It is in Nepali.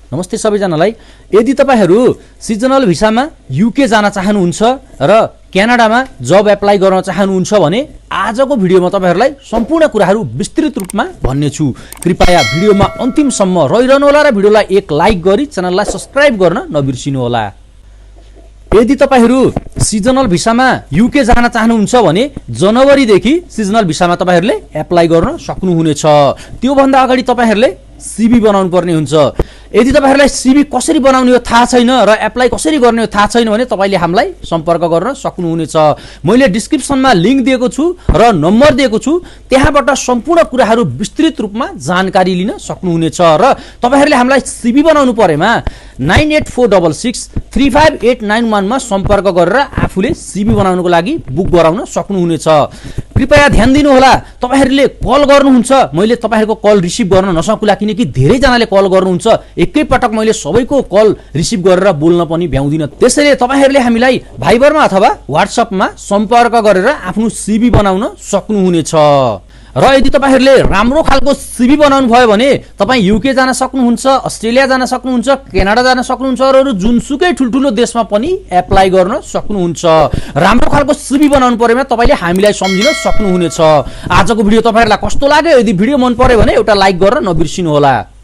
नमस्ते सबैजनालाई। यदि तपाईहरू सिजनल भिसामा युके जान चाहनुहुन्छ र क्यानाडामा जब एप्लाई गर्न चाहनुहुन्छ भने आजको भिडियोमा तपाईहरुलाई सम्पूर्ण कुराहरू विस्तृत रूपमा भन्ने छु। कृपया भिडियोमा अन्तिमसम्म रहिरहनु होला र भिडियोलाई एक लाइक गरी च्यानललाई सब्स्क्राइब गर्न नबिर्सिनु होला। यदि तपाईहरू सिजनल भिसामा युके जान चाहनुहुन्छ भने जनवरीदेखि सिजनल भिसामा तपाईहरुले एप्लाई गर्न सक्नुहुनेछ। त्यो भन्दा अगाडि तपाईहरुले सीबी बनाउनु पर्ने हुन्छ। यदि तपाईहरुलाई सीबी कसरी बनाउने हो थाहा छैन र एप्लाई कसरी गर्ने हो थाहा छैन भने तपाईले हामीलाई सम्पर्क गर्न सक्नुहुनेछ। मैले डिस्क्रिप्सनमा लिंक दिएको छु र नम्बर दिएको छु, त्यहाँबाट सम्पूर्ण कुराहरू विस्तृत रूपमा जानकारी लिन सक्नुहुनेछ। र तपाईहरुले हामीलाई सीबी बनाउनु परेमा 9846635891 मा सम्पर्क गरेर आफूले सीबी बनाउनको लागि बुक गराउन सक्नुहुनेछ। कृपया ध्यान दिनु होला, तपाईहरुले कल गर्नुहुन्छ मैले तपाईहरुको कल रिसिभ गर्न नसकुला किनकि धेरै जनाले कल गर्नुहुन्छ। एकै पटक मैले सबैको कल रिसिभ गरेर बोल्न पनि भ्याउँदिन। त्यसैले तपाईहरुले हामीलाई भाइबरमा अथवा व्हाट्सएपमा सम्पर्क गरेर आफ्नो सीबी बनाउन सक्नुहुनेछ। र यदि तपाईहरुले राम्रो खालको सीबी बनाउनु भयो भने तपाई युके जान सक्नुहुन्छ, अस्ट्रेलिया जान सक्नुहुन्छ, क्यानाडा जान सक्नुहुन्छ र अरु जुनसुकै ठुलठुलो देशमा पनि एप्लाई गर्न सक्नुहुन्छ। राम्रो खालको सीबी बनाउनु परेमा तपाईले हामीलाई सम्झिन सक्नुहुनेछ। आजको भिडियो तपाईहरुलाई कस्तो लाग्यो? यदि भिडियो मन पर्यो भने एउटा लाइक गर्न नबिर्सिनु होला।